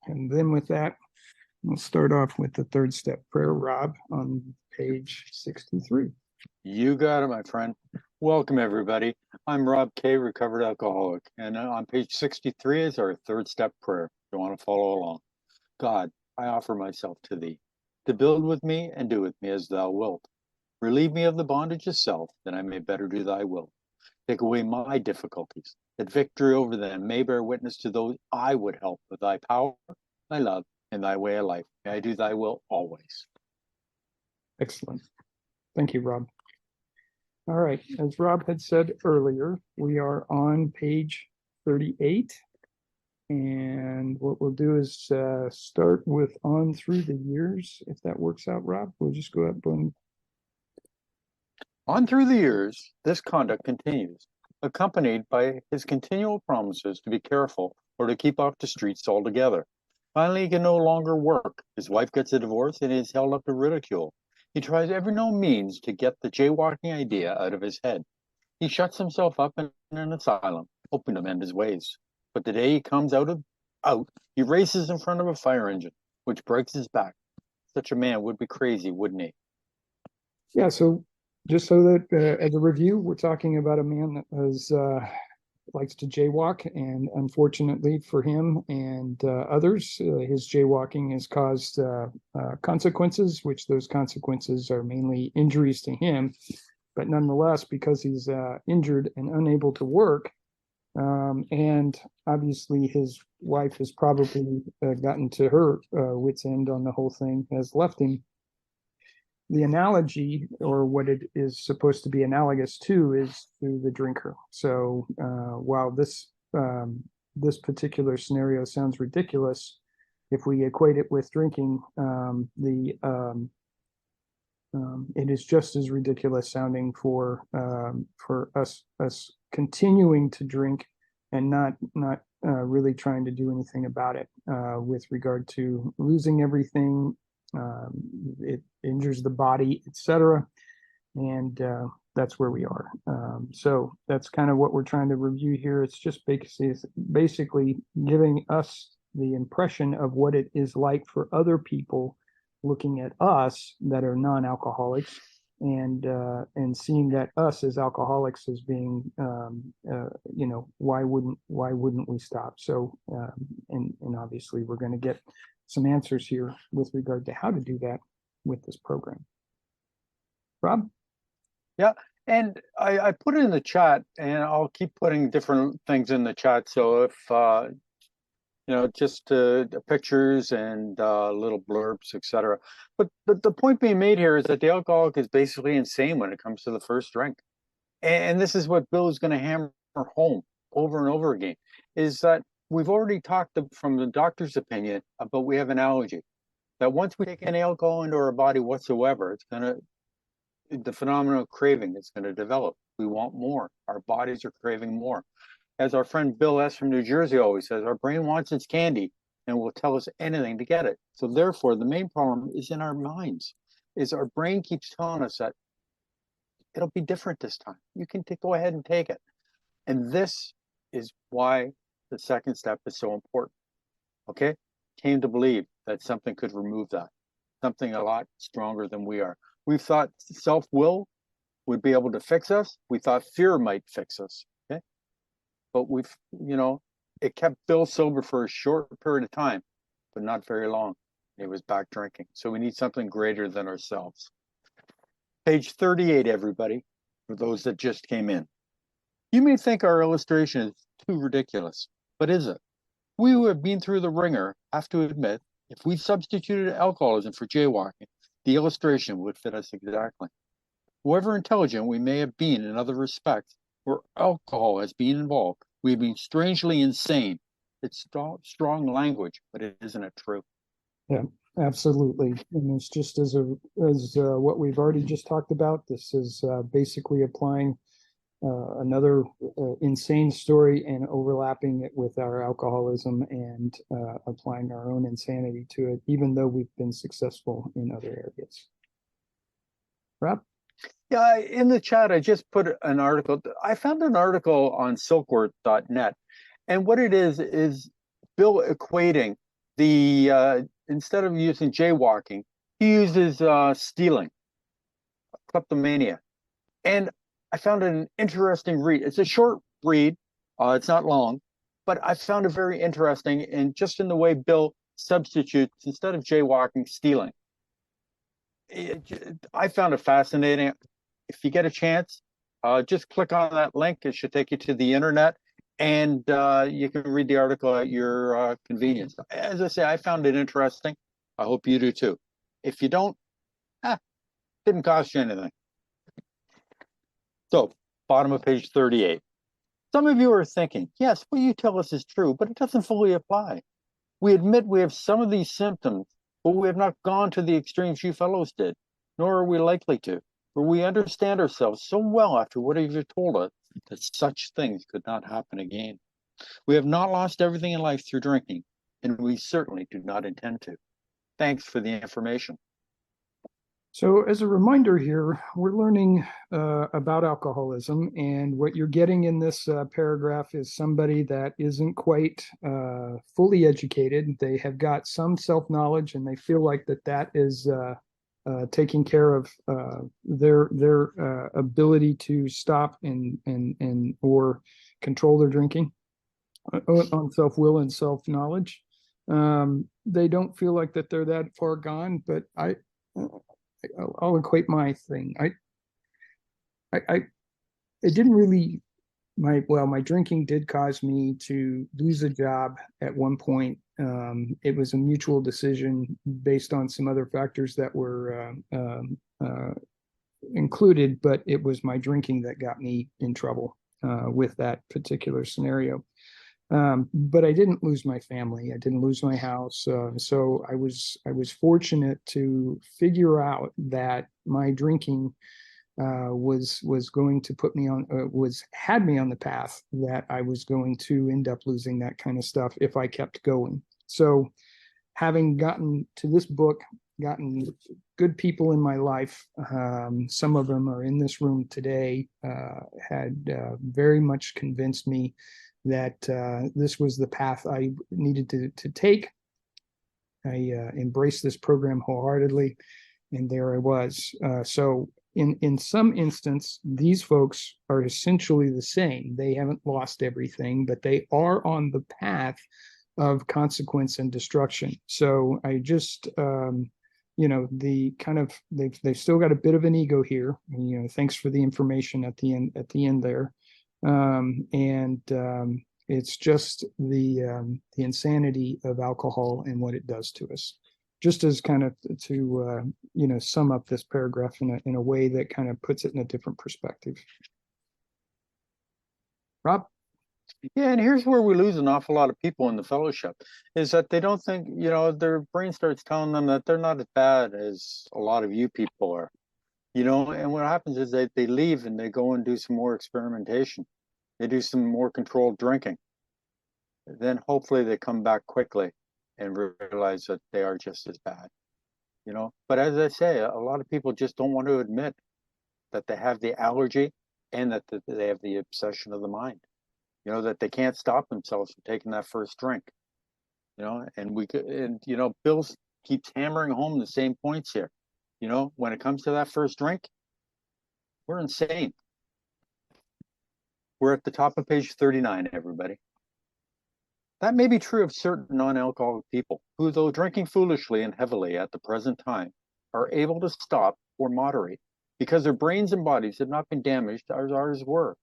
And then with that, we'll start off with the third step prayer, Rob, on page 63. You got it, my friend. Welcome, everybody. I'm Rob K., recovered alcoholic. And on page 63 is our third step prayer. If you want to follow along. God, I offer myself to thee, to build with me and do with me as thou wilt. Relieve me of the bondage of self, that I may better do thy will. Take away my difficulties, that victory over them may bear witness to those I would help with thy power, thy love, and thy way of life. May I do thy will always. Excellent. Thank you, Rob. All right. As Rob had said earlier, we are on page 38. And what we'll do is start with on through the years. If that works out, Rob, we'll just go up and On through the years, this conduct continues, accompanied by his continual promises to be careful or to keep off the streets altogether. Finally, he can no longer work. His wife gets a divorce and is held up to ridicule. He tries every known means to get the jaywalking idea out of his head. He shuts himself up in an asylum, hoping to mend his ways. But the day he comes out, he races in front of a fire engine, which breaks his back. Such a man would be crazy, wouldn't he? yeah. So just so that as a review, we're talking about a man that has likes to jaywalk, and unfortunately for him and others, his jaywalking has caused consequences, which those consequences are mainly injuries to him. But nonetheless, because he's injured and unable to work, and obviously his wife has probably gotten to her wit's end on the whole thing, has left him. The analogy, or what it is supposed to be analogous to, is to the drinker. So while this particular scenario sounds ridiculous, if we equate it with drinking, it is just as ridiculous sounding for us continuing to drink and not really trying to do anything about it with regard to losing everything. It injures the body, etc. And that's where we are. So that's kind of what we're trying to review here. It's just basically giving us the impression of what it is like for other people looking at us that are non-alcoholics, and seeing that us as alcoholics as being, why wouldn't we stop? So and obviously we're going to get some answers here with regard to how to do that with this program. Rob? Yeah, and I put it in the chat, and I'll keep putting different things in the chat. So if just pictures and little blurbs, etc. But the point being made here is that the alcoholic is basically insane when it comes to the first drink, and this is what Bill is going to hammer home over and over again: is that we've already talked from the doctor's opinion about we have an allergy. That once we take any alcohol into our body whatsoever, the phenomenon of craving is going to develop. We want more. Our bodies are craving more. As our friend Bill S. from New Jersey always says, our brain wants its candy and will tell us anything to get it. So therefore, the main problem is in our minds, is our brain keeps telling us that it'll be different this time. You can go ahead and take it. And this is why the second step is so important. Okay? Came to believe that something could remove that, something a lot stronger than we are. We thought self-will would be able to fix us. We thought fear might fix us. Okay? But it kept Bill sober for a short period of time, but not very long. He was back drinking. So we need something greater than ourselves. Page 38, everybody, for those that just came in. You may think our illustration is too ridiculous, but is it? We who have been through the ringer have to admit, if we substituted alcoholism for jaywalking, the illustration would fit us exactly. However intelligent we may have been in other respects, where alcohol has been involved, we've been strangely insane. It's strong language, but isn't it true? Yeah, absolutely. And it's just as what we've already just talked about. This is basically applying another insane story and overlapping it with our alcoholism and applying our own insanity to it, even though we've been successful in other areas. Rob? Yeah, in the chat, I just put an article. I found an article on silkworth.net. And what it is Bill equating The instead of using jaywalking, he uses stealing, kleptomania. And I found it an interesting read. It's a short read, it's not long, but I found it very interesting. And just in the way Bill substitutes, instead of jaywalking, stealing. I found it fascinating. If you get a chance, just click on that link. It should take you to the internet, and you can read the article at your convenience. As I say, I found it interesting. I hope you do too. If you don't, ah, didn't cost you anything. So, bottom of page 38. Some of you are thinking, yes, what you tell us is true, but it doesn't fully apply. We admit we have some of these symptoms, but we have not gone to the extremes you fellows did, nor are we likely to, for we understand ourselves so well after what you've told us that such things could not happen again. We have not lost everything in life through drinking, and we certainly do not intend to. Thanks for the information. So, as a reminder here, we're learning about alcoholism, and what you're getting in this paragraph is somebody that isn't quite fully educated. They have got some self-knowledge, and they feel like that is taking care of their ability to stop and or control their drinking on self-will and self-knowledge. They don't feel like that they're that far gone, but I'll equate my thing. I it didn't really my drinking did cause me to lose a job at one point. It was a mutual decision based on some other factors that were included, but it was my drinking that got me in trouble with that particular scenario. But I didn't lose my family. I didn't lose my house. So I was fortunate to figure out that my drinking was going to put me on had me on the path that I was going to end up losing that kind of stuff if I kept going. So having gotten to this book, gotten good people in my life, some of them are in this room today, had very much convinced me that this was the path I needed to take. I embraced this program wholeheartedly, and there I was. So in some instance, these folks are essentially the same. They haven't lost everything, but they are on the path of consequence and destruction. So I just the kind of they've still got a bit of an ego here. Thanks for the information at the end there. It's just the insanity of alcohol and what it does to us. Just as kind of to sum up this paragraph in a way that kind of puts it in a different perspective. Rob? Yeah, and here's where we lose an awful lot of people in the fellowship, is that they don't think, their brain starts telling them that they're not as bad as a lot of you people are, and what happens is they leave and they go and do some more experimentation. They do some more controlled drinking. Then hopefully they come back quickly and realize that they are just as bad, But as I say, a lot of people just don't want to admit that they have the allergy and that they have the obsession of the mind, that they can't stop themselves from taking that first drink, and Bill keeps hammering home the same points here. When it comes to that first drink, we're insane. We're at the top of page 39, everybody. That may be true of certain non-alcoholic people who, though drinking foolishly and heavily at the present time, are able to stop or moderate because their brains and bodies have not been damaged as ours were.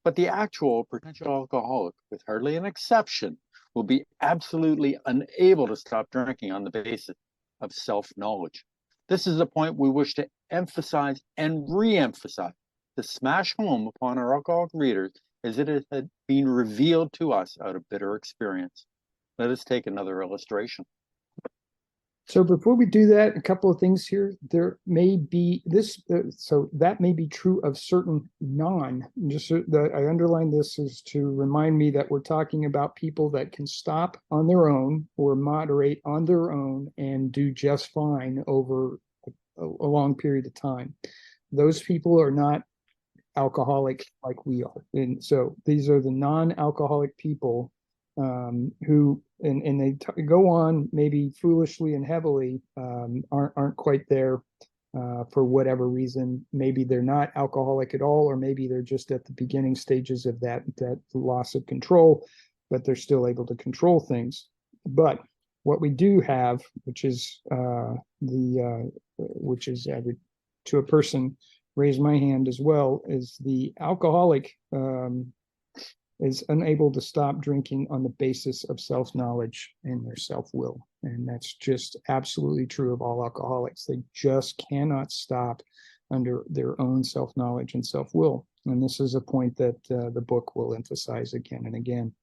But the actual potential alcoholic, with hardly an exception, will be absolutely unable to stop drinking on the basis of self-knowledge. This is a point we wish to emphasize and re-emphasize, to smash home upon our alcoholic readers as it had been revealed to us out of bitter experience. Let us take another illustration. So before we do that, a couple of things here. There may be this, so that may be true of certain just that I underline this is to remind me that we're talking about people that can stop on their own or moderate on their own and do just fine over a long period of time. Those people are not alcoholic like we are. And so these are the non-alcoholic people who and they go on maybe foolishly and heavily, aren't quite there for whatever reason. Maybe they're not alcoholic at all, or maybe they're just at the beginning stages of that loss of control, but they're still able to control things. But what we do have, which is I would, to a person, raise my hand as well, is the alcoholic is unable to stop drinking on the basis of self-knowledge and their self-will. And that's just absolutely true of all alcoholics. They just cannot stop under their own self-knowledge and self-will. And this is a point that the book will emphasize again and again.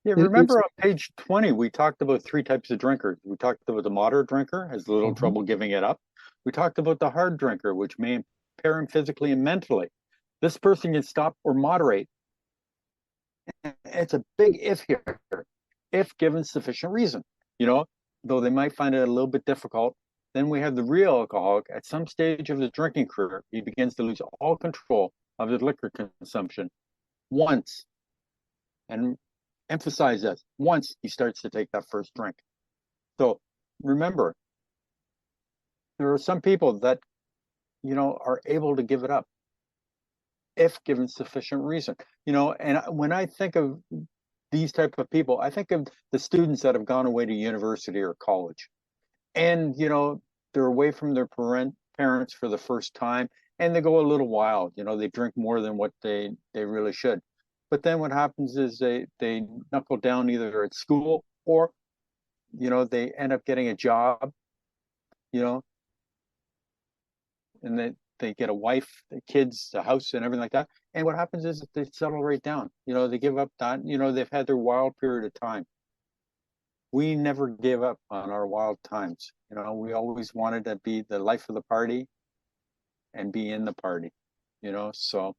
Yeah, remember on page 20, we talked about three types of drinkers. We talked about the moderate drinker, has little trouble giving it up. We talked about the hard drinker, which may impair him physically and mentally. This person can stop or moderate. It's a big if here, if given sufficient reason. Though they might find it a little bit difficult. Then we have the real alcoholic. At some stage of his drinking career, he begins to lose all control of his liquor consumption once. And emphasize that once he starts to take that first drink. So remember, there are some people that, are able to give it up if given sufficient reason. And when I think of these type of people, I think of the students that have gone away to university or college. And, they're away from their parents for the first time, and they go a little wild. They drink more than what they really should. But then what happens is they knuckle down either at school, or, they end up getting a job, and they get a wife, the kids, the house, and everything like that. And what happens is they settle right down. They give up that. They've had their wild period of time. We never gave up on our wild times. We always wanted to be the life of the party and be in the party. So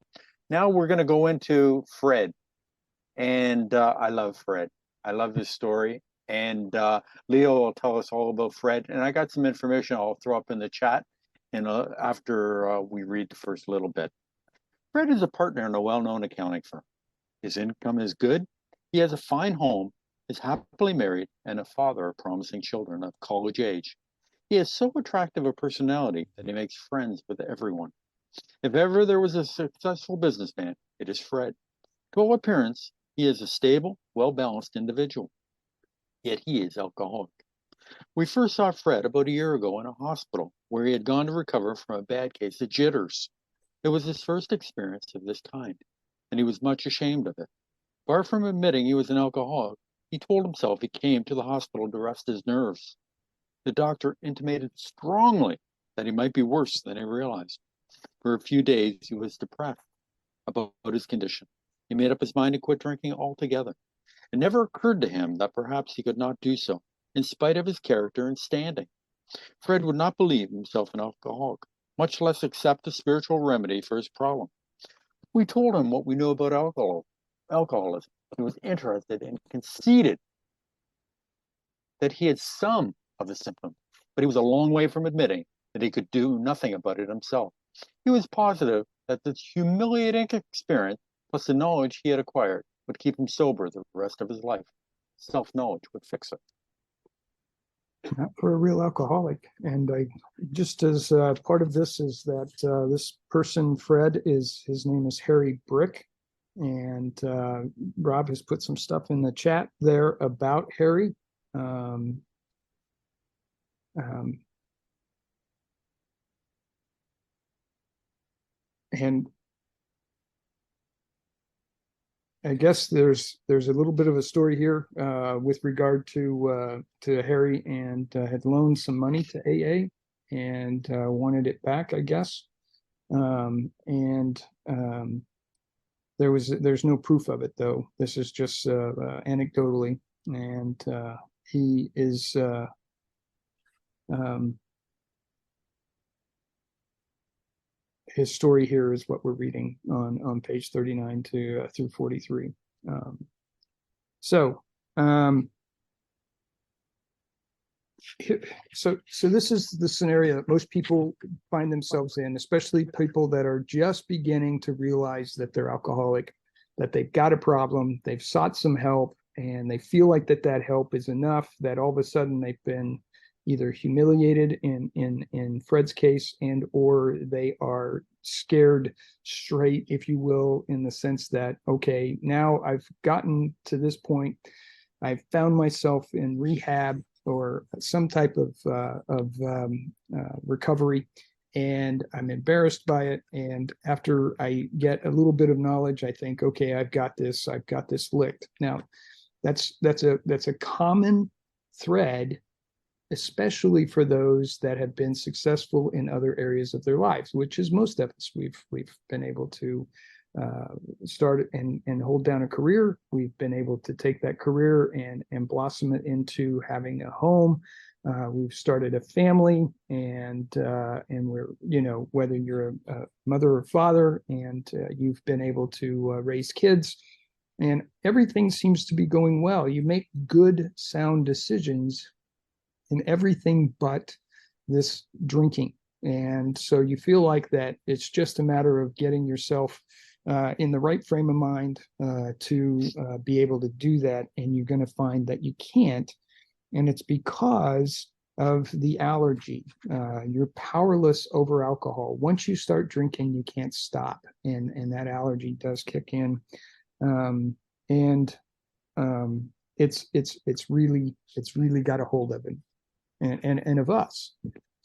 now we're going to go into Fred. And I love Fred. I love his story. And Leo will tell us all about Fred. And I got some information I'll throw up in the chat after we read the first little bit. Fred is a partner in a well-known accounting firm. His income is good. He has a fine home, is happily married, and a father of promising children of college age. He has so attractive a personality that he makes friends with everyone. If ever there was a successful businessman, it is Fred. To all appearance, he is a stable, well-balanced individual. Yet he is alcoholic. We first saw Fred about a year ago in a hospital where he had gone to recover from a bad case of jitters. It was his first experience of this kind, and he was much ashamed of it. Far from admitting he was an alcoholic, he told himself he came to the hospital to rest his nerves. The doctor intimated strongly that he might be worse than he realized. For a few days, he was depressed about his condition. He made up his mind to quit drinking altogether. It never occurred to him that perhaps he could not do so, in spite of his character and standing. Fred would not believe himself an alcoholic, much less accept a spiritual remedy for his problem. We told him what we knew about alcoholism. He was interested and conceded that he had some of the symptoms, but he was a long way from admitting that he could do nothing about it himself. He was positive that this humiliating experience, plus the knowledge he had acquired, would keep him sober the rest of his life. Self-knowledge would fix it. Not for a real alcoholic. And just as part of this is that this person, Fred, his name is Harry Brick. And Rob has put some stuff in the chat there about Harry. And I guess there's a little bit of a story here with regard to Harry, and had loaned some money to AA and wanted it back, I guess. There's no proof of it, though. This is just anecdotally, and he is his story here is what we're reading on page 39 through 43. So this is the scenario that most people find themselves in, especially people that are just beginning to realize that they're alcoholic. that they've got a problem, they've sought some help, and they feel like that help is enough, that all of a sudden they've been either humiliated in Fred's case, and or they are scared straight, if you will, in the sense that, okay, now I've gotten to this point, I've found myself in rehab or some type of recovery, and I'm embarrassed by it. And after I get a little bit of knowledge, I think, okay, I've got this licked. Now, that's a common thread, especially for those that have been successful in other areas of their lives, which is most of us. We've been able to start and hold down a career. We've been able to take that career and blossom it into having a home. We've started a family, and we're, whether you're a mother or father, and you've been able to raise kids, and everything seems to be going well. You make good, sound decisions in everything but this drinking. And so you feel like that it's just a matter of getting yourself in the right frame of mind to be able to do that. And you're going to find that you can't. And it's because of the allergy. You're powerless over alcohol. Once you start drinking, you can't stop. And that allergy does kick in. And it's really got a hold of it and of us.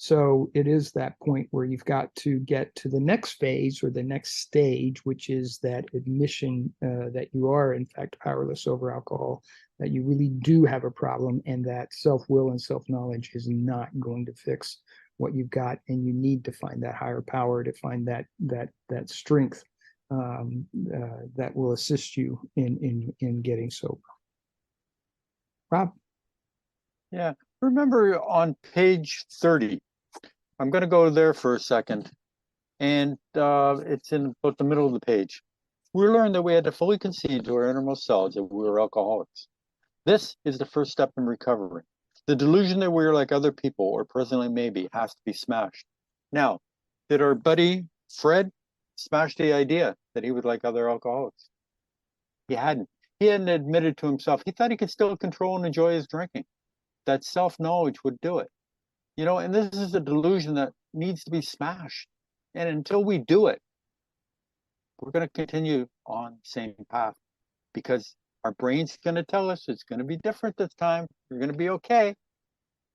So it is that point where you've got to get to the next phase or the next stage, which is that admission that you are in fact powerless over alcohol, that you really do have a problem, and that self-will and self-knowledge is not going to fix what you've got, and you need to find that higher power, to find that strength that will assist you in getting sober. Rob? Yeah. Remember on page 30, I'm going to go there for a second, and it's in about the middle of the page. We learned that we had to fully concede to our innermost selves that we were alcoholics. This is the first step in recovery. The delusion that we're like other people, or presently maybe, has to be smashed. Now, did our buddy Fred smash the idea that he was like other alcoholics? He hadn't. He hadn't admitted to himself. He thought he could still control and enjoy his drinking. That self-knowledge would do it. And this is a delusion that needs to be smashed. And until we do it, we're going to continue on the same path, because our brain's going to tell us it's going to be different this time. You're going to be okay.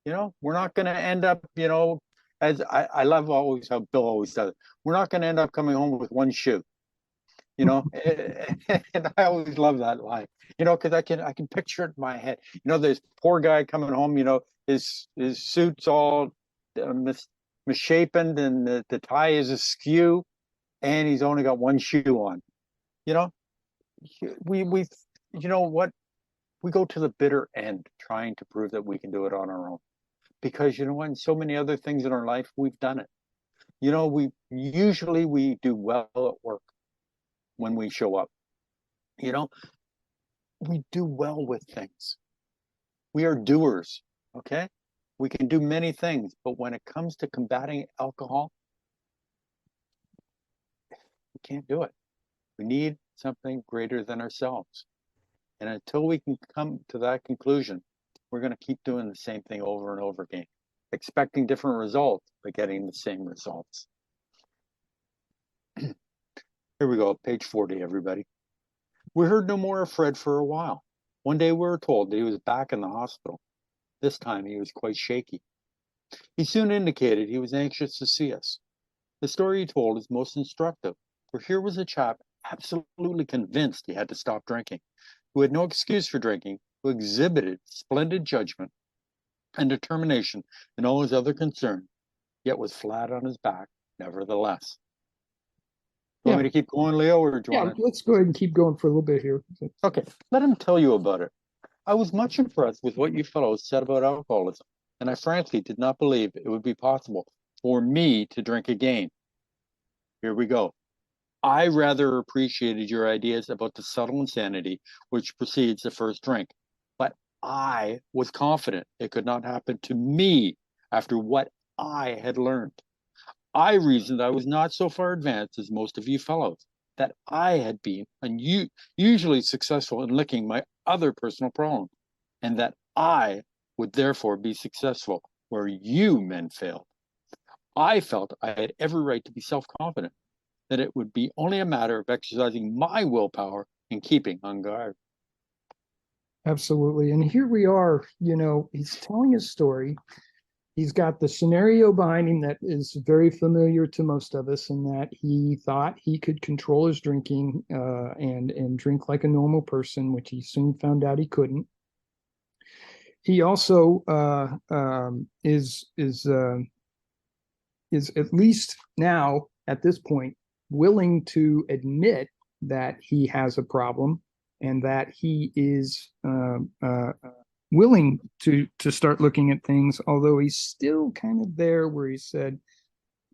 We're not going to end up, as I love always how Bill always does it. We're not going to end up coming home with one shoe. And I always love that line, because I can picture it in my head. This poor guy coming home, his suit's all misshapen, and the tie is askew, and he's only got one shoe on. We what, we go to the bitter end trying to prove that we can do it on our own, because in so many other things in our life we've done it. We usually do well at work when we show up. We do well with things. We are doers, okay? We can do many things, but when it comes to combating alcohol, we can't do it. We need something greater than ourselves. And until we can come to that conclusion, we're going to keep doing the same thing over and over again, expecting different results, but getting the same results. Here we go, page 40, everybody. We heard no more of Fred for a while. One day we were told that he was back in the hospital. This time he was quite shaky. He soon indicated he was anxious to see us. The story he told is most instructive, for here was a chap absolutely convinced he had to stop drinking, who had no excuse for drinking, who exhibited splendid judgment and determination in all his other concerns, yet was flat on his back nevertheless. You want me to keep going, Leo, or do you want to? Let's go ahead and keep going for a little bit here. Okay, let him tell you about it. I was much impressed with what you fellows said about alcoholism, and I frankly did not believe it would be possible for me to drink again. Here we go. I rather appreciated your ideas about the subtle insanity which precedes the first drink, but I was confident it could not happen to me after what I had learned. I reasoned I was not so far advanced as most of you fellows, that I had been unusually successful in licking my other personal problem, and that I would therefore be successful where you men failed. I felt I had every right to be self-confident, that it would be only a matter of exercising my willpower and keeping on guard. Absolutely. And here we are, he's telling his story. He's got the scenario behind him that is very familiar to most of us, in that he thought he could control his drinking and drink like a normal person, which he soon found out he couldn't. He also is at least now at this point willing to admit that he has a problem, and that he is willing to start looking at things, although he's still kind of there where he said,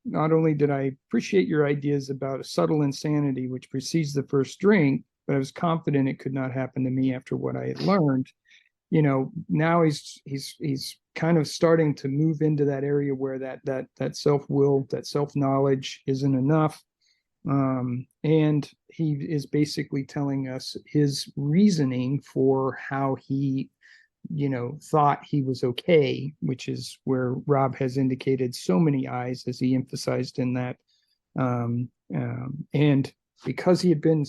not only did I appreciate your ideas about a subtle insanity which precedes the first drink, but I was confident it could not happen to me after what I had learned. Now he's kind of starting to move into that area where that self-will, that self-knowledge isn't enough. And he is basically telling us his reasoning for how he thought he was okay, which is where Rob has indicated so many eyes, as he emphasized in that. And because he had been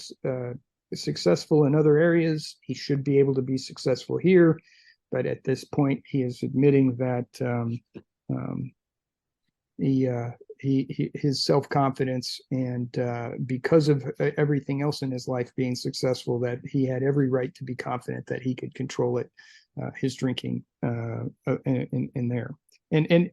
successful in other areas, he should be able to be successful here. But at this point, he is admitting that his self-confidence, and because of everything else in his life being successful, that he had every right to be confident that he could control it, his drinking in there. And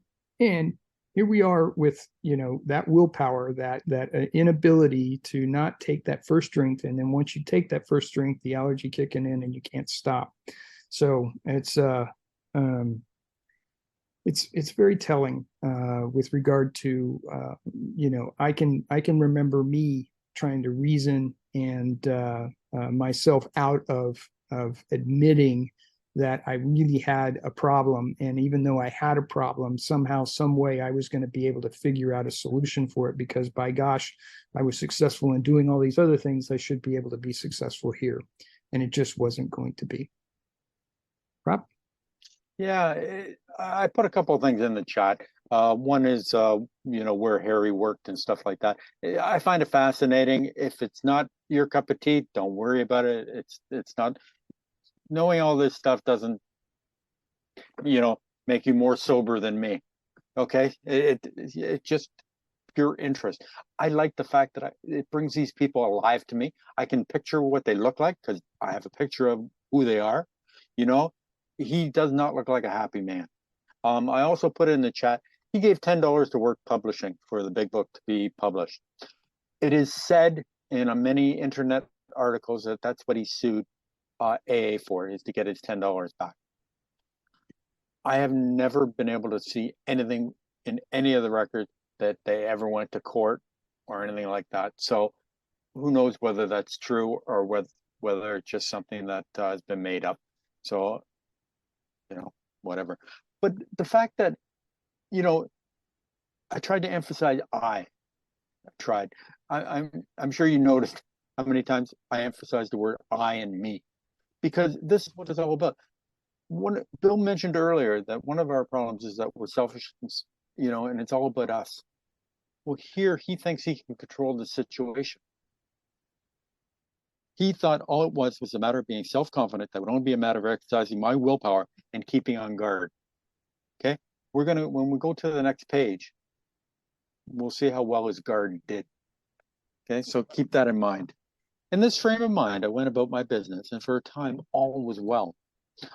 here we are with that willpower, that inability to not take that first drink, and then once you take that first drink, the allergy kicking in and you can't stop. So it's very telling with regard to I can remember me trying to reason and myself out of admitting that I really had a problem, and even though I had a problem, somehow, some way, I was going to be able to figure out a solution for it, because by gosh, I was successful in doing all these other things, I should be able to be successful here, and it just wasn't going to be. Rob? Yeah, I put a couple of things in the chat. One is, where Harry worked and stuff like that. I find it fascinating. If it's not your cup of tea, don't worry about it. It's not. Knowing all this stuff doesn't, make you more sober than me. Okay, it just pure interest. I like the fact that it brings these people alive to me. I can picture what they look like because I have a picture of who they are. He does not look like a happy man. I also put in the chat, he gave $10 to Work Publishing for the big book to be published. It is said in many internet articles that that's what he sued AA for, is to get his $10 back. I have never been able to see anything in any of the records that they ever went to court or anything like that. So who knows whether that's true or whether it's just something that has been made up. So, whatever. But the fact that, I tried to emphasize I tried. I'm sure you noticed how many times I emphasized the word I and me, because this is what it's all about. Bill mentioned earlier that one of our problems is that we're selfish, and it's all about us. Well, here he thinks he can control the situation. He thought all it was a matter of being self-confident, that would only be a matter of exercising my willpower and keeping on guard. Okay, when we go to the next page, we'll see how well his guard did. Okay, so keep that in mind. In this frame of mind, I went about my business, and for a time all was well.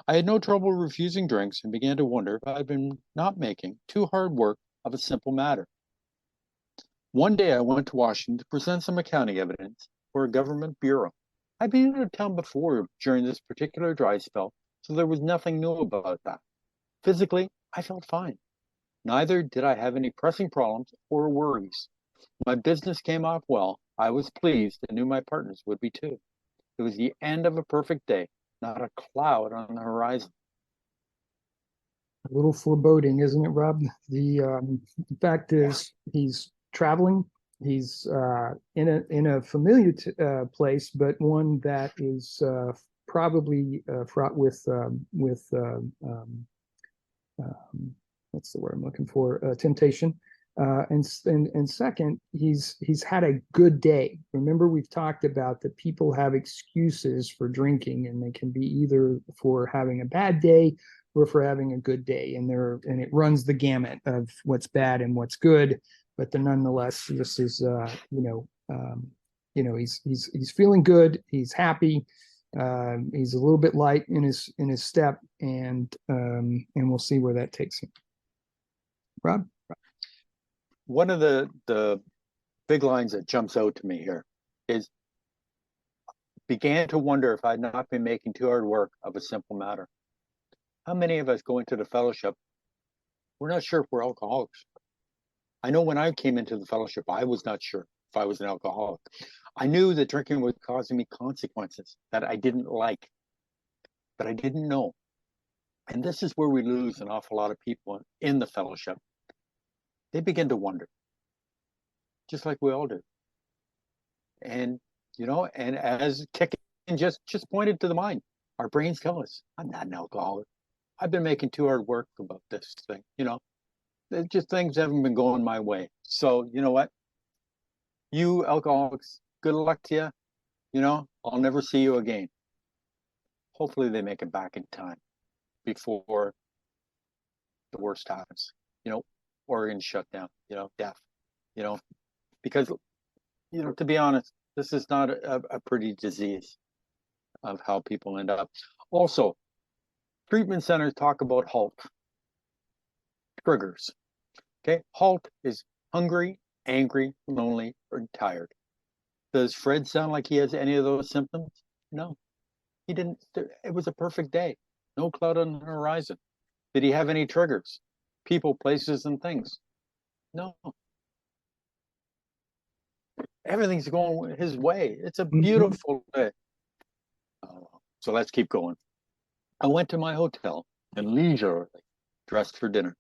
I had no trouble refusing drinks, and began to wonder if I had been not making too hard work of a simple matter. One day I went to Washington to present some accounting evidence for a government bureau. I'd been out of town before during this particular dry spell, so there was nothing new about that. Physically, I felt fine. Neither did I have any pressing problems or worries. My business came off well. I was pleased and knew my partners would be too. It was the end of a perfect day, not a cloud on the horizon. A little foreboding, isn't it, Rob? The fact is, he's traveling. he's in a familiar place, but one that is probably fraught with what's the word I'm looking for? Temptation. And second, he's had a good day. Remember, we've talked about that people have excuses for drinking, and they can be either for having a bad day or for having a good day, and it runs the gamut of what's bad and what's good. But then nonetheless, this is he's feeling good. He's happy. He's a little bit light in his step, and we'll see where that takes him. Rob? One of the big lines that jumps out to me here is began to wonder if I'd not been making too hard work of a simple matter. How many of us go into the fellowship? We're not sure if we're alcoholics. I know when I came into the fellowship, I was not sure if I was an alcoholic. I knew that drinking was causing me consequences that I didn't like, but I didn't know. And this is where we lose an awful lot of people in the fellowship. They begin to wonder, just like we all do. And, and as kicking just pointed to the mind, our brains tell us, I'm not an alcoholic. I've been making too hard work about this thing. Just things haven't been going my way. So, you know what? You alcoholics, good luck to you. I'll never see you again. Hopefully they make it back in time before the worst happens. Organ shut down, death, because, to be honest, this is not a pretty disease of how people end up. Also, treatment centers talk about HALT, triggers. Okay, HALT is hungry, angry, lonely, or tired. Does Fred sound like he has any of those symptoms? No, he didn't. It was a perfect day. No cloud on the horizon. Did he have any triggers? People, places, and things? No. Everything's going his way. It's a beautiful day. So let's keep going. I went to my hotel and leisurely dressed for dinner.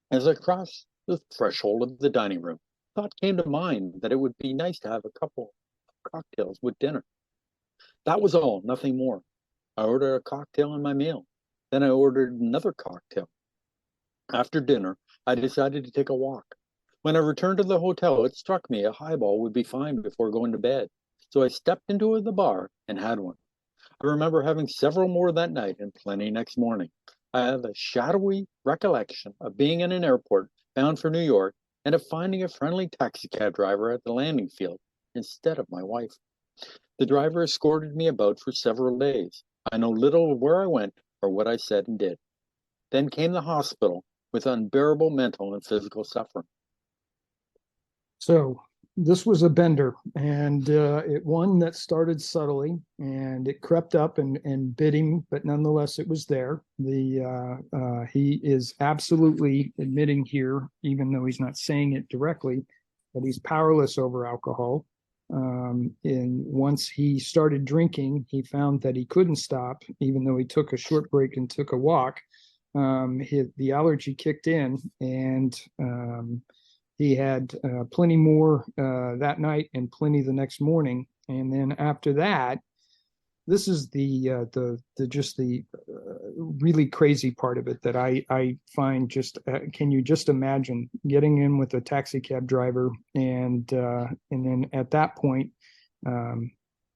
As I crossed the threshold of the dining room, thought came to mind that it would be nice to have a couple of cocktails with dinner. That was all, nothing more. I ordered a cocktail in my meal. Then I ordered another cocktail. After dinner, I decided to take a walk. When I returned to the hotel, it struck me a highball would be fine before going to bed. So I stepped into the bar and had one. I remember having several more that night and plenty next morning. I have a shadowy recollection of being in an airport bound for New York and of finding a friendly taxicab driver at the landing field instead of my wife. The driver escorted me about for several days. I know little of where I went or what I said and did. Then came the hospital with unbearable mental and physical suffering. So this was a bender, and one that started subtly, and it crept up and bit him, but nonetheless it was there. He is absolutely admitting here, even though he's not saying it directly, that he's powerless over alcohol. And once he started drinking, he found that he couldn't stop, even though he took a short break and took a walk. The allergy kicked in, and he had plenty more that night and plenty the next morning. And then after that, this is the really crazy part of it that I find just can you just imagine getting in with a taxi cab driver and then at that point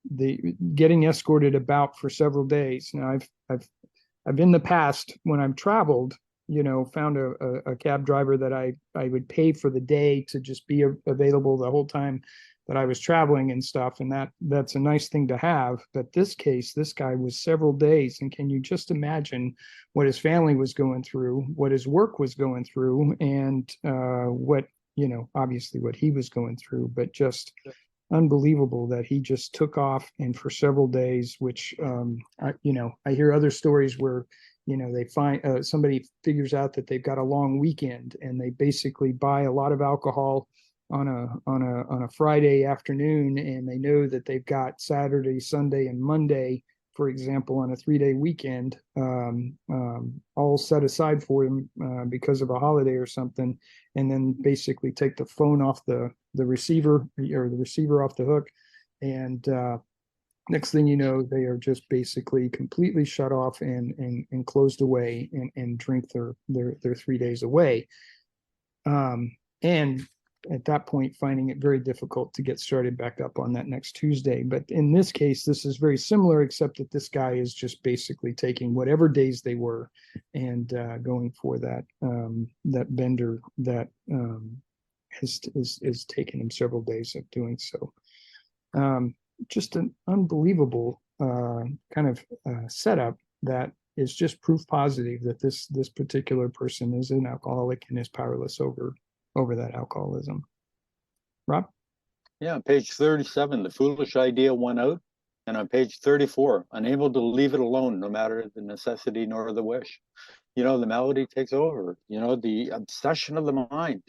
the getting escorted about for several days. Now I've in the past when I've traveled, found a cab driver that I would pay for the day to just be available the whole time that I was traveling and stuff. And that's a nice thing to have. But this case, this guy was several days. And can you just imagine what his family was going through, what his work was going through, and what, obviously what he was going through, but just unbelievable that he just took off and for several days, which, I hear other stories where, they find somebody figures out that they've got a long weekend and they basically buy a lot of alcohol on a Friday afternoon, and they know that they've got Saturday, Sunday, and Monday for example, on a 3-day weekend, all set aside for him because of a holiday or something, and then basically take the phone off the receiver, or the receiver off the hook, and next thing you know, they are just basically completely shut off and closed away, and drink their 3 days away. And at that point, finding it very difficult to get started back up on that next Tuesday. But in this case, this is very similar, except that this guy is just basically taking whatever days they were and going for that bender that has taken him several days of doing so. Just an unbelievable kind of setup that is just proof positive that this particular person is an alcoholic and is powerless over that alcoholism. Rob? Yeah, page 37, the foolish idea won out. And on page 34, unable to leave it alone, no matter the necessity nor the wish. The malady takes over, the obsession of the mind,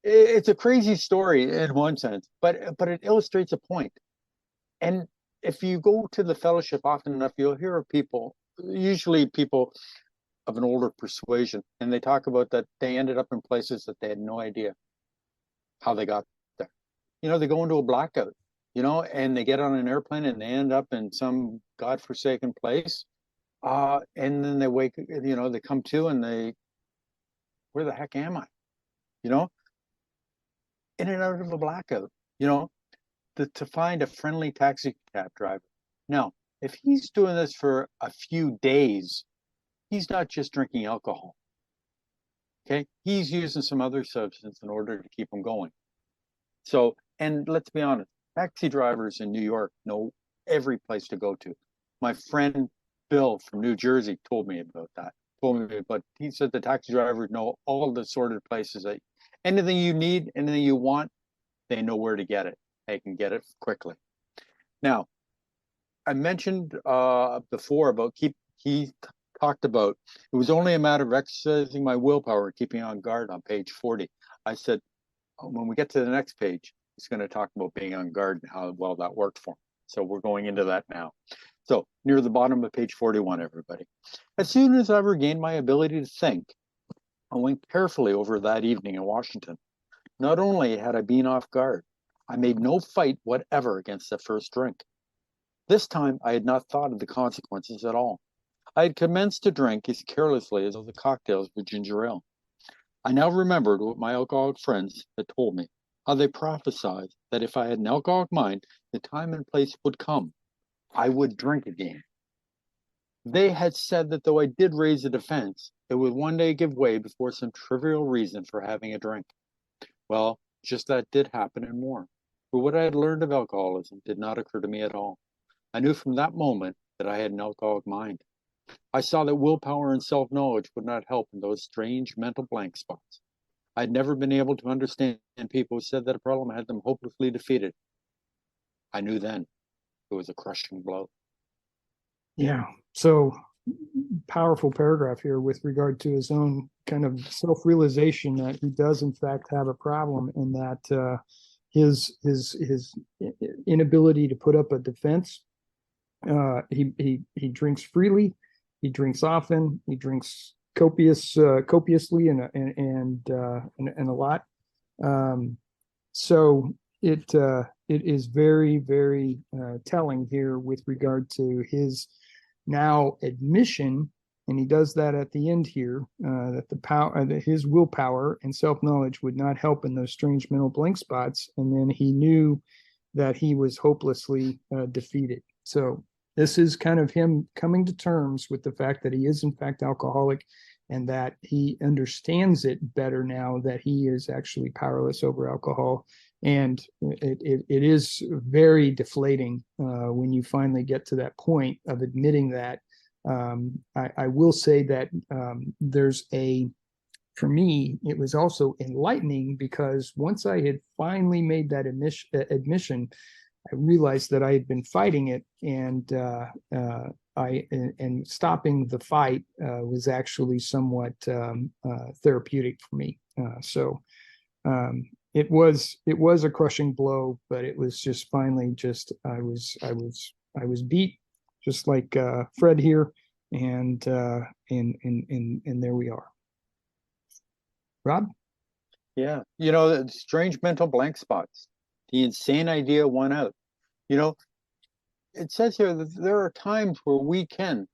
it's a crazy story in one sense, but it illustrates a point. And if you go to the fellowship often enough, you'll hear of people, usually people of an older persuasion, and they talk about that they ended up in places that they had no idea how they got there. They go into a blackout, and they get on an airplane and they end up in some godforsaken place. And then they wake, they come to and where the heck am I? In and out of a blackout, to find a friendly taxi cab driver. Now, if he's doing this for a few days, he's not just drinking alcohol. Okay, he's using some other substance in order to keep him going. So, and let's be honest, taxi drivers in New York know every place to go to. My friend Bill from New Jersey told me about that. He said the taxi drivers know all the sorted places that anything you need, anything you want, they know where to get it. They can get it quickly. Now, I mentioned before about he talked about it was only a matter of exercising my willpower, keeping on guard on page 40. I said, when we get to the next page, he's going to talk about being on guard and how well that worked for him. So we're going into that now. So near the bottom of page 41, everybody. As soon as I regained my ability to think, I went carefully over that evening in Washington. Not only had I been off guard, I made no fight whatever against the first drink. This time I had not thought of the consequences at all. I had commenced to drink as carelessly as though the cocktails were ginger ale. I now remembered what my alcoholic friends had told me, how they prophesied that if I had an alcoholic mind, the time and place would come. I would drink again. They had said that though I did raise a defense, it would one day give way before some trivial reason for having a drink. Well, just that did happen and more. For what I had learned of alcoholism did not occur to me at all. I knew from that moment that I had an alcoholic mind. I saw that willpower and self-knowledge would not help in those strange mental blank spots. I had never been able to understand people who said that a problem had them hopelessly defeated. I knew then it was a crushing blow. Yeah. So powerful paragraph here with regard to his own kind of self-realization that he does in fact have a problem, and that his inability to put up a defense. He drinks freely, he drinks often, he drinks copiously and a lot. So it is very, very telling here with regard to his now admission, and he does that at the end here, that the power, that his willpower and self-knowledge would not help in those strange mental blank spots, and then he knew that he was hopelessly defeated. So this is kind of him coming to terms with the fact that he is in fact alcoholic, and that he understands it better now that he is actually powerless over alcohol. And it is very deflating when you finally get to that point of admitting that. I will say that for me, it was also enlightening, because once I had finally made that admission, I realized that I had been fighting it, and stopping the fight was actually somewhat therapeutic for me. it was a crushing blow, but it was just finally just I was beat, just like Fred here, and there we are. Rob? Yeah. You know, the strange mental blank spots. The insane idea won out. You know, it says here that there are times where we can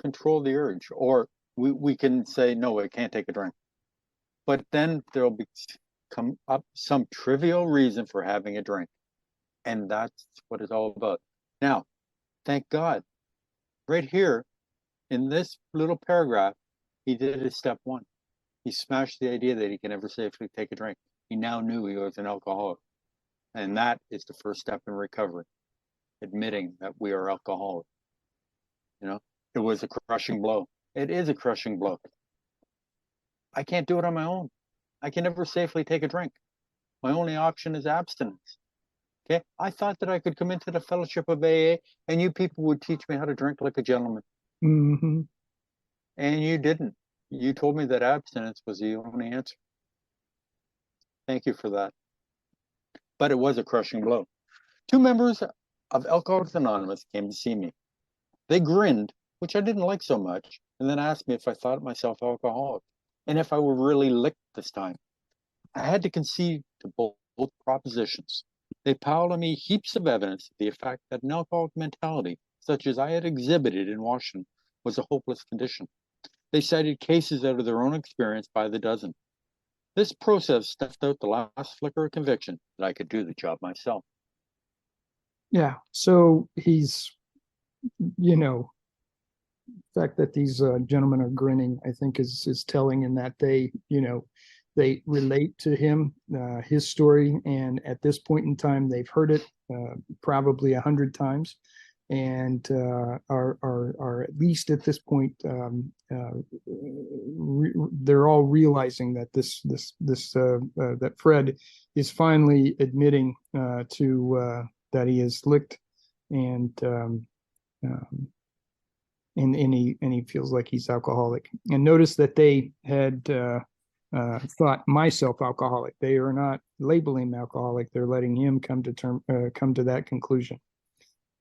control the urge, or we can say, no, I can't take a drink. But then there'll be come up some trivial reason for having a drink. And that's what it's all about. Now, thank God, right here in this little paragraph, he did his step one. He smashed the idea that he can never safely take a drink. He now knew he was an alcoholic. And that is the first step in recovery, admitting that we are alcoholic. You know, it was a crushing blow. It is a crushing blow. I can't do it on my own. I can never safely take a drink. My only option is abstinence. Okay. I thought that I could come into the fellowship of AA and you people would teach me how to drink like a gentleman. Mm-hmm. And you didn't. You told me that abstinence was the only answer. Thank you for that. But it was a crushing blow. Two members of Alcoholics Anonymous came to see me. They grinned, which I didn't like so much, and then asked me if I thought myself alcoholic and if I were really licked this time. I had to concede to both propositions. They piled on me heaps of evidence of the effect that an alcoholic mentality, such as I had exhibited in Washington, was a hopeless condition. They cited cases out of their own experience by the dozen. This process snuffed out the last flicker of conviction that I could do the job myself. Yeah. So he's, you know, the fact that these gentlemen are grinning, I think, is telling in that they, you know, they relate to him, his story, and at this point in time, they've heard it probably 100 times, and are at least at this point, they're all realizing that that Fred is finally admitting to that he is licked, and um, and he feels like he's alcoholic. And notice that they had thought myself alcoholic. They are not labeling him alcoholic. They're letting him come to that conclusion.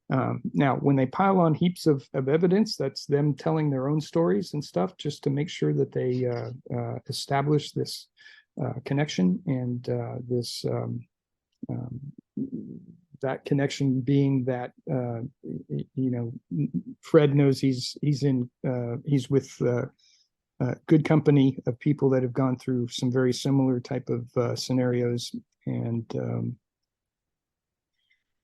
Now, when they pile on heaps of evidence, that's them telling their own stories and stuff, just to make sure that they establish this connection and this that connection being that you know, Fred knows he's with good company of people that have gone through some very similar type of scenarios, and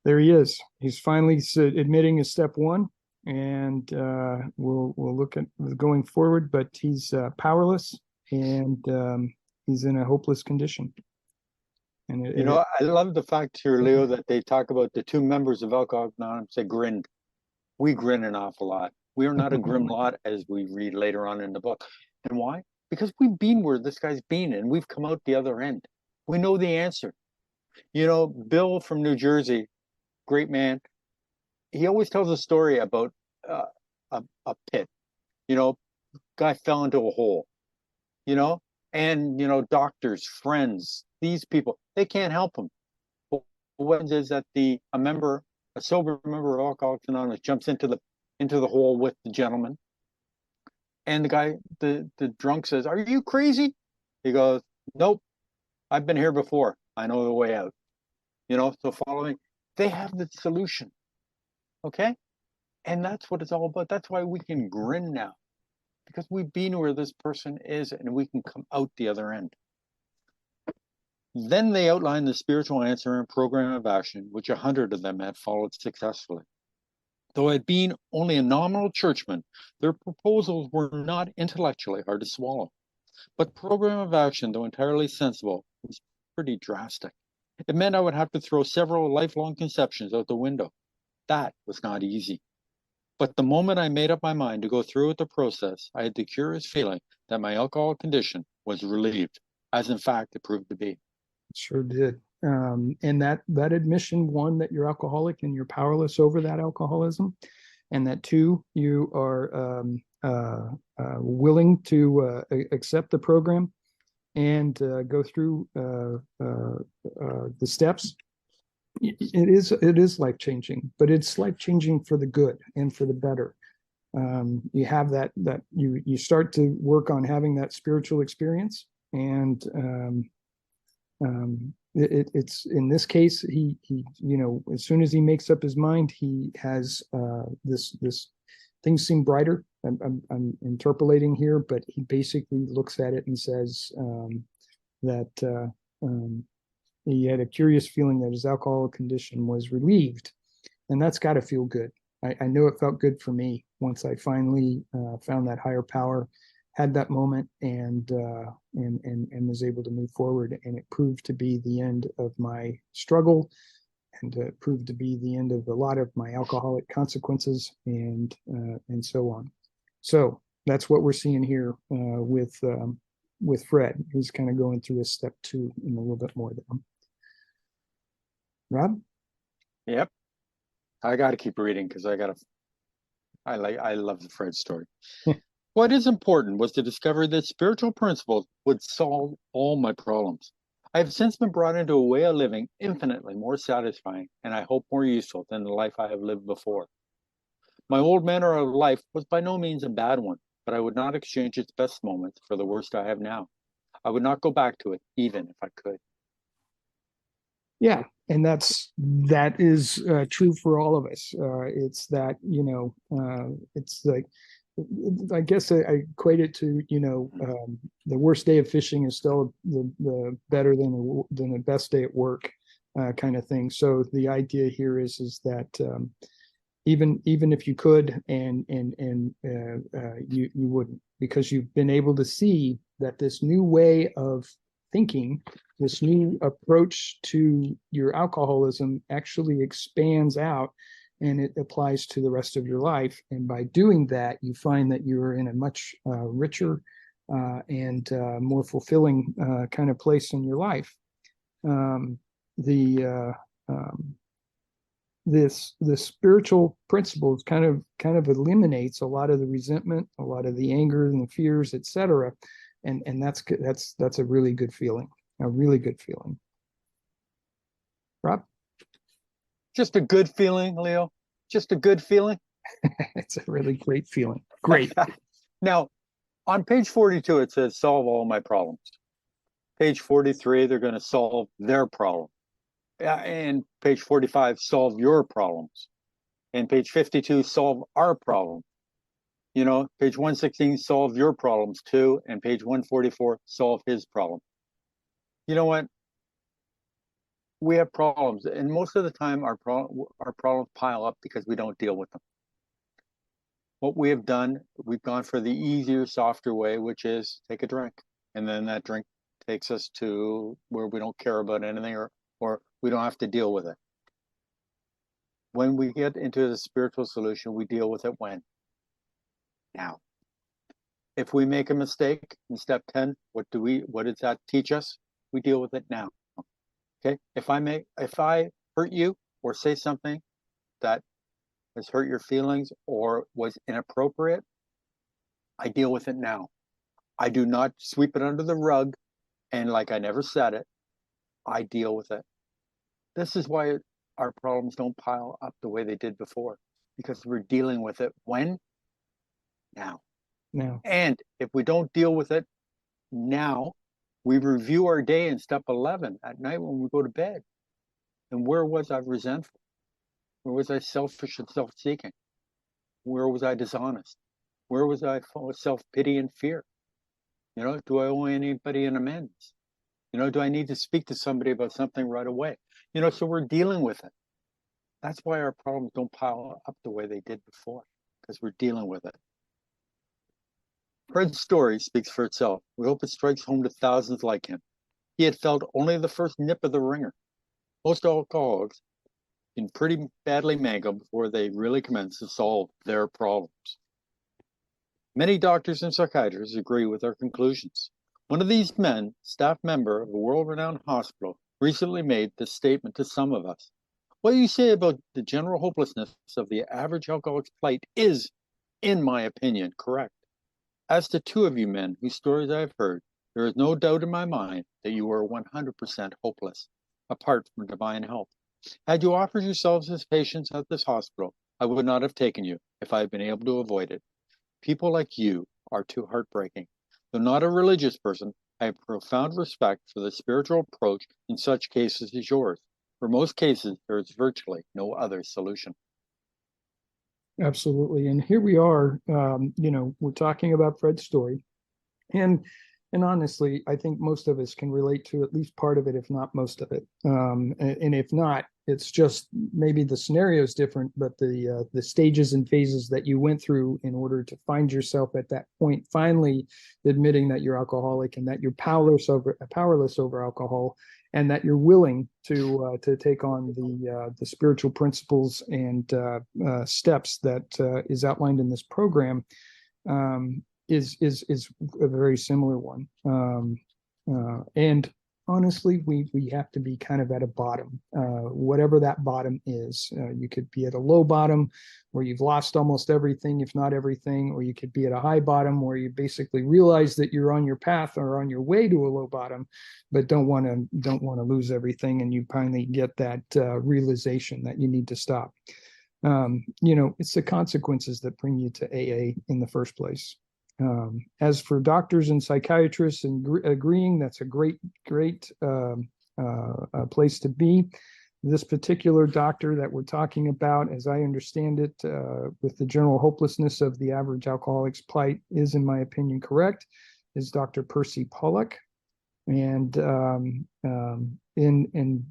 there he is. He's finally admitting his step one, and we'll look at going forward. But he's powerless, and he's in a hopeless condition. And You know, I love the fact here, Leo, that they talk about the two members of Alcoholics Anonymous. They grinned. We grin an awful lot. We are not a grim lot, as we read later on in the book. And why? Because we've been where this guy's been, and we've come out the other end. We know the answer. You know, Bill from New Jersey, great man. He always tells a story about a pit. You know, guy fell into a hole. You know, and you know, doctors, friends, these people, they can't help him. But what is that a sober member of Alcoholics Anonymous jumps into the hole with the gentleman, and the guy, the drunk says, "Are you crazy?" He goes, "Nope, I've been here before. I know the way out." You know, so following, they have the solution. Okay, and that's what it's all about. That's why we can grin now, because we've been where this person is, and we can come out the other end. Then they outline the spiritual answer and program of action, which 100 of them have followed successfully. Though I'd been only a nominal churchman, their proposals were not intellectually hard to swallow. But program of action, though entirely sensible, was pretty drastic. It meant I would have to throw several lifelong conceptions out the window. That was not easy. But the moment I made up my mind to go through with the process, I had the curious feeling that my alcohol condition was relieved, as in fact it proved to be. Sure did. And that admission, one, that you're alcoholic and you're powerless over that alcoholism, and that two, you are willing to accept the program and go through the steps, it is life changing, but it's life changing for the good and for the better. You have that you start to work on having that spiritual experience, and it's in this case, he as soon as he makes up his mind, he has this things seem brighter. I'm interpolating here, but he basically looks at it and says that he had a curious feeling that his alcohol condition was relieved, and that's got to feel good. I know it felt good for me once I finally found that higher power, had that moment, and was able to move forward. And it proved to be the end of my struggle, and proved to be the end of a lot of my alcoholic consequences, and so on. So that's what we're seeing here with Fred, who's kind of going through his step 2 in a little bit more than Rob. Yep. I got to keep reading because I love the Fred story. What is important was to discover that spiritual principles would solve all my problems. I have since been brought into a way of living infinitely more satisfying and I hope more useful than the life I have lived before. My old manner of life was by no means a bad one, but I would not exchange its best moments for the worst I have now. I would not go back to it, even if I could. Yeah, and that is true for all of us. It's that it's like, I guess I equate it to the worst day of fishing is still the better than the best day at work, kind of thing. So the idea here is that even if you could, and you wouldn't, because you've been able to see that this new way of thinking, this new approach to your alcoholism actually expands out, and it applies to the rest of your life. And by doing that, you find that you're in a much richer and more fulfilling kind of place in your life. The this spiritual principles kind of eliminates a lot of the resentment, a lot of the anger and the fears, etc. And that's a really good feeling, a really good feeling. Rob? Just a good feeling, Leo. Just a good feeling. It's a really great feeling. Great. Now, on page 42, it says solve all my problems. Page 43, they're going to solve their problem. And page 45, solve your problems. And page 52, solve our problem. Page 116, solve your problems too. And page 144, solve his problem. You know what? We have problems, and most of the time our problems pile up because we don't deal with them. What we have done, we've gone for the easier, softer way, which is take a drink, and then that drink takes us to where we don't care about anything, or we don't have to deal with it. When we get into the spiritual solution, we deal with it when? Now. If we make a mistake in step 10, what does that teach us? We deal with it now. Okay. If I hurt you or say something that has hurt your feelings or was inappropriate, I deal with it now. I do not sweep it under the rug and like I never said it. I deal with it. This is why our problems don't pile up the way they did before, because we're dealing with it when? Now. Now. And if we don't deal with it now, we review our day in step 11 at night when we go to bed. And where was I resentful? Where was I selfish and self-seeking? Where was I dishonest? Where was I full of self-pity and fear? Do I owe anybody an amends? Do I need to speak to somebody about something right away? So we're dealing with it. That's why our problems don't pile up the way they did before, because we're dealing with it. Fred's story speaks for itself. We hope it strikes home to thousands like him. He had felt only the first nip of the ringer. Most alcoholics can pretty badly mangle before they really commence to solve their problems. Many doctors and psychiatrists agree with our conclusions. One of these men, staff member of a world-renowned hospital, recently made this statement to some of us. What you say about the general hopelessness of the average alcoholic's plight is, in my opinion, correct. As to two of you men whose stories I have heard, There is no doubt in my mind that you are 100% hopeless, apart from divine help. Had you offered yourselves as patients at this hospital, I would not have taken you if I had been able to avoid it. People like you are too heartbreaking. Though not a religious person, I have profound respect for the spiritual approach in such cases as yours. For most cases, there is virtually no other solution. Absolutely. And here we are, we're talking about Fred's story. And and honestly, I think most of us can relate to at least part of it, if not most of it. And if not, it's just maybe the scenario is different, but the stages and phases that you went through in order to find yourself at that point, finally admitting that you're alcoholic and that you're powerless over alcohol, and that you're willing to take on the spiritual principles and steps that is outlined in this program. Is a very similar one. And honestly, we have to be kind of at a bottom, whatever that bottom is. You could be at a low bottom where you've lost almost everything, if not everything, or you could be at a high bottom where you basically realize that you're on your path or on your way to a low bottom, but don't want to lose everything, and you finally get that realization that you need to stop. It's the consequences that bring you to AA in the first place. As for doctors and psychiatrists and agreeing, that's a great place to be. This particular doctor that we're talking about, as I understand it, with the general hopelessness of the average alcoholic's plight, is, in my opinion, correct, is Dr. Percy Pollack. And in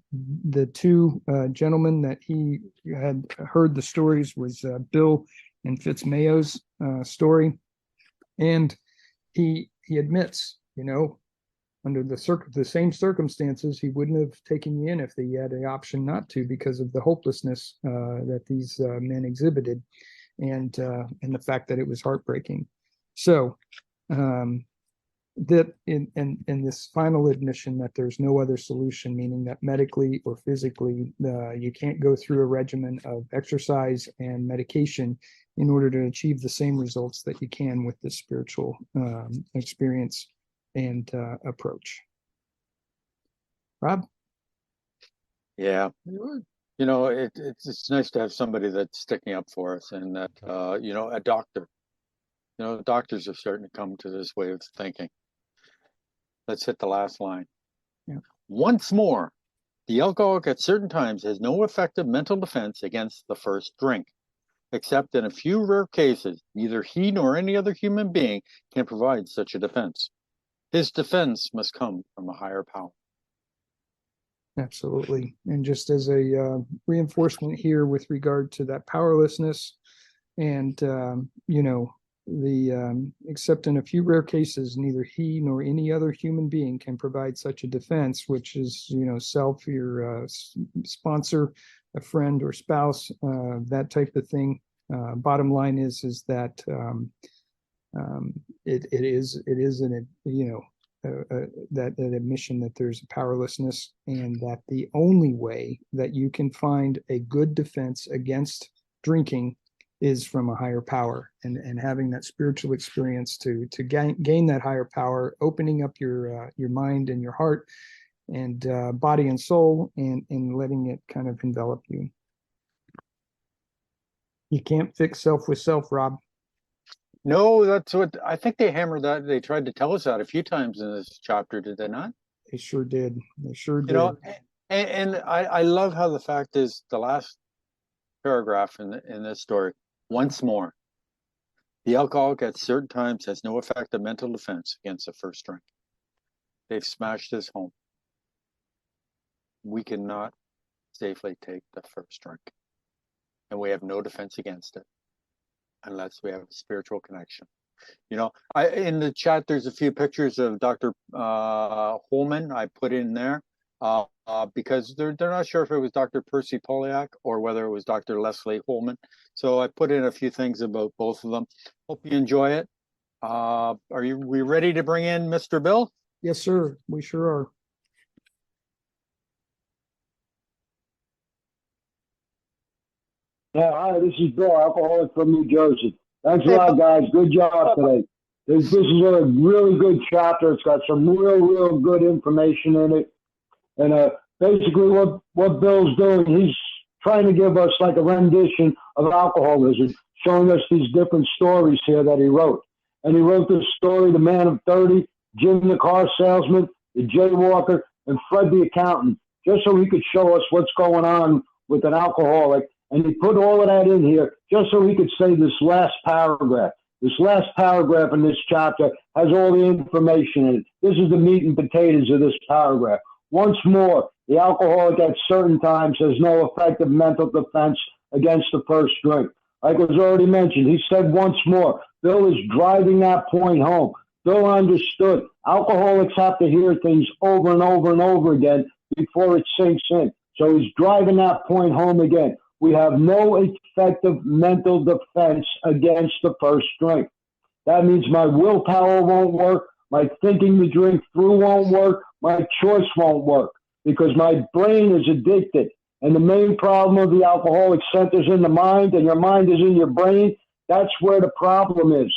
the two gentlemen that he had heard the stories was Bill and Fitzmayo's story. And he admits, under the same circumstances, he wouldn't have taken you in if he had the option not to, because of the hopelessness that these men exhibited, and the fact that it was heartbreaking. So that in this final admission that there's no other solution, meaning that medically or physically you can't go through a regimen of exercise and medication in order to achieve the same results that you can with this spiritual experience and approach. Rob? Yeah, it's nice to have somebody that's sticking up for us, and that a doctor. Doctors are starting to come to this way of thinking. Let's hit the last line. Yeah. Once more, the alcoholic at certain times has no effective mental defense against the first drink. Except in a few rare cases, neither he nor any other human being can provide such a defense. His defense must come from a higher power. Absolutely. And just as a reinforcement here with regard to that powerlessness, and except in a few rare cases, neither he nor any other human being can provide such a defense, which is self, your sponsor, a friend or spouse, that type of thing. Bottom line is that it is an that admission that there's a powerlessness, and that the only way that you can find a good defense against drinking is from a higher power, and having that spiritual experience to gain that higher power, opening up your mind and your heart and body and soul, and letting it kind of envelop you. You can't fix self with self, Rob. No, that's what I think they hammered that. They tried to tell us that a few times in this chapter, did they not? They sure did. They sure did. And I love how the fact is the last paragraph in this story. Once more, the alcoholic at certain times has no effective mental defense against the first drink. They've smashed this home. We cannot safely take the first drink, and we have no defense against it unless we have a spiritual connection. In the chat, there's a few pictures of Dr. Holman I put in there because they're not sure if it was Dr. Percy Polyak or whether it was Dr. Leslie Holman. So I put in a few things about both of them. Hope you enjoy it. We ready to bring in Mr. Bill? Yes, sir. We sure are. Yeah, hi, this is Bill, alcoholic from New Jersey. Thanks a lot, guys. Good job today. This is a really good chapter. It's got some real good information in it. And basically what Bill's doing, he's trying to give us like a rendition of alcoholism, showing us these different stories here that he wrote. And he wrote this story, The Man of 30, Jim the car salesman, the jaywalker, and Fred the accountant, just so he could show us what's going on with an alcoholic. And he put all of that in here just so he could say this last paragraph. This last paragraph in this chapter has all the information in it. This is the meat and potatoes of this paragraph. Once more, the alcoholic at certain times has no effective mental defense against the first drink. Like was already mentioned, he said once more, Bill is driving that point home. Bill understood. Alcoholics have to hear things over and over and over again before it sinks in. So he's driving that point home again. We have no effective mental defense against the first drink. That means my willpower won't work. My thinking the drink through won't work. My choice won't work because my brain is addicted. And the main problem of the alcoholic centers in the mind, and your mind is in your brain. That's where the problem is.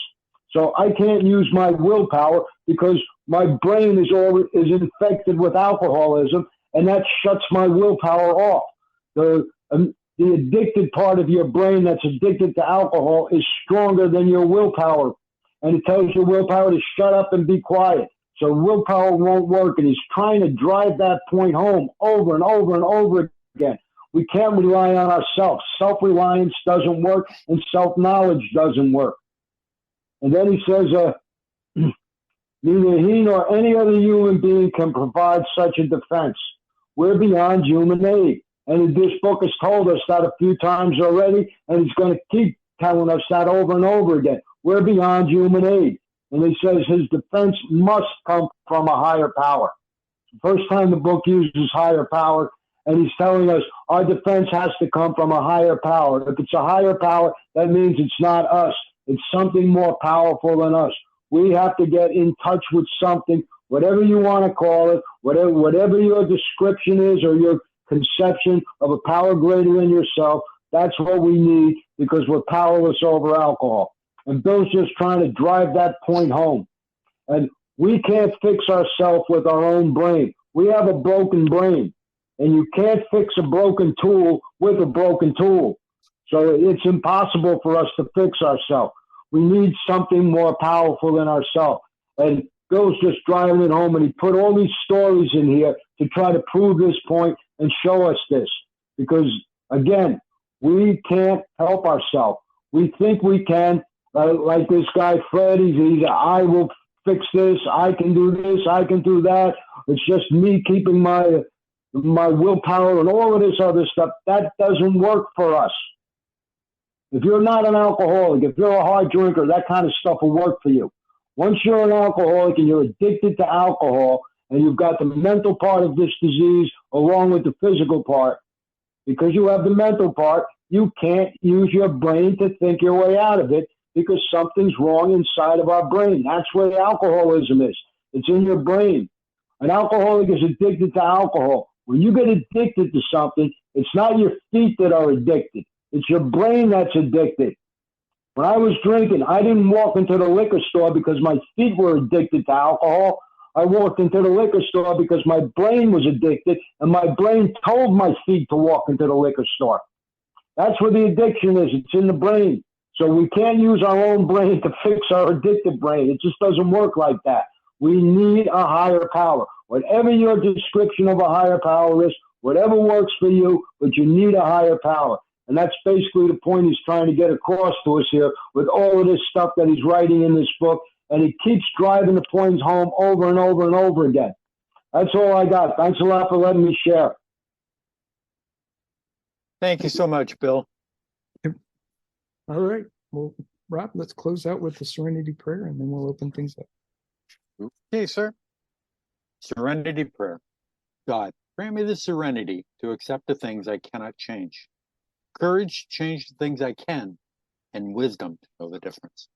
So I can't use my willpower because my brain is infected with alcoholism, and that shuts my willpower off. The addicted part of your brain that's addicted to alcohol is stronger than your willpower, and it tells your willpower to shut up and be quiet. So willpower won't work, and he's trying to drive that point home over and over and over again. We can't rely on ourselves. Self-reliance doesn't work, and self-knowledge doesn't work. And then he says, neither he nor any other human being can provide such a defense. We're beyond human aid. And this book has told us that a few times already, and he's going to keep telling us that over and over again. We're beyond human aid. And he says his defense must come from a higher power. First time the book uses higher power, and he's telling us our defense has to come from a higher power. If it's a higher power, that means it's not us. It's something more powerful than us. We have to get in touch with something, whatever you want to call it, whatever your description is or your conception of a power greater than yourself. That's what we need because we're powerless over alcohol. And Bill's just trying to drive that point home. And we can't fix ourselves with our own brain. We have a broken brain, and you can't fix a broken tool with a broken tool. So it's impossible for us to fix ourselves. We need something more powerful than ourselves. And Bill's just driving it home, and he put all these stories in here to try to prove this point and show us this. Because, again, we can't help ourselves. We think we can, like this guy Fred, he's I will fix this, I can do this, I can do that. It's just me keeping my willpower and all of this other stuff. That doesn't work for us. If you're not an alcoholic, if you're a hard drinker, that kind of stuff will work for you. Once you're an alcoholic and you're addicted to alcohol and you've got the mental part of this disease along with the physical part, because you have the mental part, you can't use your brain to think your way out of it because something's wrong inside of our brain. That's where the alcoholism is. It's in your brain. An alcoholic is addicted to alcohol. When you get addicted to something, it's not your feet that are addicted. It's your brain that's addicted. When I was drinking, I didn't walk into the liquor store because my feet were addicted to alcohol. I walked into the liquor store because my brain was addicted, and my brain told my feet to walk into the liquor store. That's where the addiction is. It's in the brain. So we can't use our own brain to fix our addicted brain. It just doesn't work like that. We need a higher power. Whatever your description of a higher power is, whatever works for you, but you need a higher power. And that's basically the point he's trying to get across to us here with all of this stuff that he's writing in this book. And he keeps driving the points home over and over and over again. That's all I got. Thanks a lot for letting me share. Thank you so much, Bill. All right. Well, Rob, let's close out with the Serenity Prayer, and then we'll open things up. Okay, sir. Serenity Prayer. God, grant me the serenity to accept the things I cannot change, courage to change the things I can, and wisdom to know the difference.